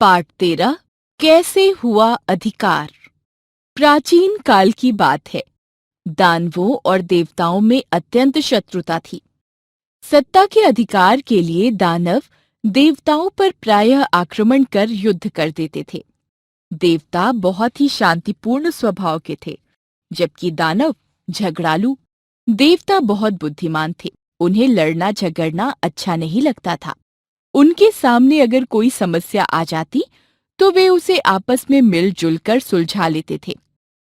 पाठ 13 कैसे हुआ अधिकार। प्राचीन काल की बात है। दानवों और देवताओं में अत्यंत शत्रुता थी। सत्ता के अधिकार के लिए दानव देवताओं पर प्रायः आक्रमण कर युद्ध कर देते थे। देवता बहुत ही शांतिपूर्ण स्वभाव के थे, जबकि दानव झगड़ालू। देवता बहुत बुद्धिमान थे। उन्हें लड़ना झगड़ना अच्छा नहीं लगता था। उनके सामने अगर कोई समस्या आ जाती तो वे उसे आपस में मिलजुल कर सुलझा लेते थे।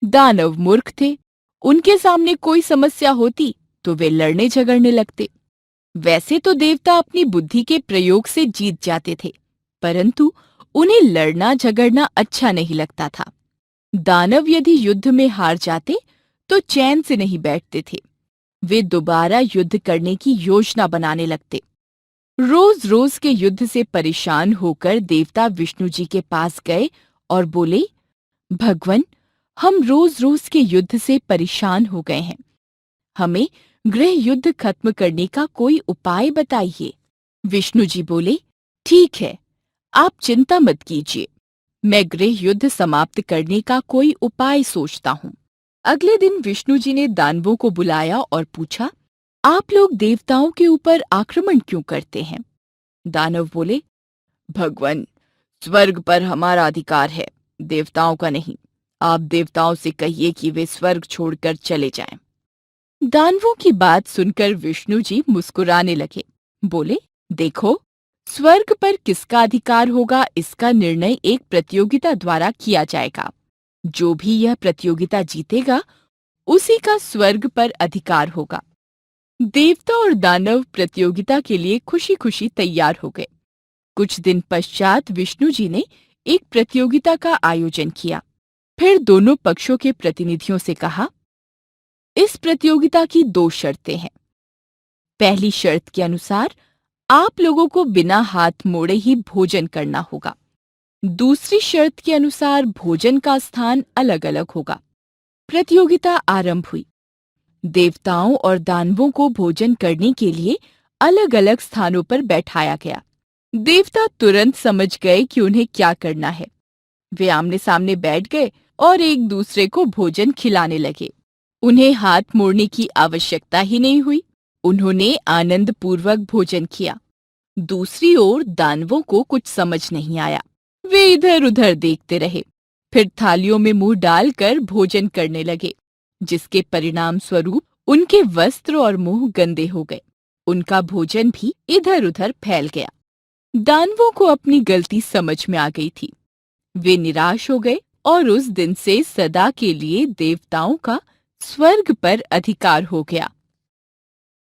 दानव मूर्ख थे। उनके सामने कोई समस्या होती तो वे लड़ने झगड़ने लगते। वैसे तो देवता अपनी बुद्धि के प्रयोग से जीत जाते थे, परंतु उन्हें लड़ना झगड़ना अच्छा नहीं लगता था। दानव यदि युद्ध में हार जाते तो चैन से नहीं बैठते थे। वे दोबारा युद्ध करने की योजना बनाने लगते। रोज रोज के युद्ध से परेशान होकर देवता विष्णु जी के पास गए और बोले, भगवन, हम रोज रोज के युद्ध से परेशान हो गए हैं। हमें गृह युद्ध खत्म करने का कोई उपाय बताइए। विष्णु जी बोले, ठीक है, आप चिंता मत कीजिए। मैं गृह युद्ध समाप्त करने का कोई उपाय सोचता हूँ। अगले दिन विष्णु जी ने दानवों को बुलाया और पूछा, आप लोग देवताओं के ऊपर आक्रमण क्यों करते हैं? दानव बोले, भगवन, स्वर्ग पर हमारा अधिकार है, देवताओं का नहीं। आप देवताओं से कहिए कि वे स्वर्ग छोड़कर चले जाएं। दानवों की बात सुनकर विष्णु जी मुस्कुराने लगे। बोले, देखो, स्वर्ग पर किसका अधिकार होगा इसका निर्णय एक प्रतियोगिता द्वारा किया जाएगा। जो भी यह प्रतियोगिता जीतेगा उसी का स्वर्ग पर अधिकार होगा। देवता और दानव प्रतियोगिता के लिए खुशी खुशी तैयार हो गए। कुछ दिन पश्चात विष्णु जी ने एक प्रतियोगिता का आयोजन किया। फिर दोनों पक्षों के प्रतिनिधियों से कहा, इस प्रतियोगिता की 2 शर्तें हैं। पहली शर्त के अनुसार आप लोगों को बिना हाथ मोड़े ही भोजन करना होगा। दूसरी शर्त के अनुसार भोजन का स्थान अलग अलग होगा। प्रतियोगिता आरंभ हुई। देवताओं और दानवों को भोजन करने के लिए अलग अलग स्थानों पर बैठाया गया। देवता तुरंत समझ गए कि उन्हें क्या करना है। वे आमने सामने बैठ गए और एक दूसरे को भोजन खिलाने लगे। उन्हें हाथ मोड़ने की आवश्यकता ही नहीं हुई। उन्होंने आनंद पूर्वक भोजन किया। दूसरी ओर दानवों को कुछ समझ नहीं आया। वे इधर उधर देखते रहे, फिर थालियों में मुंह डालकर भोजन करने लगे, जिसके परिणाम स्वरूप उनके वस्त्र और मुंह गंदे हो गए। उनका भोजन भी इधर उधर फैल गया। दानवों को अपनी गलती समझ में आ गई थी। वे निराश हो गए और उस दिन से सदा के लिए देवताओं का स्वर्ग पर अधिकार हो गया।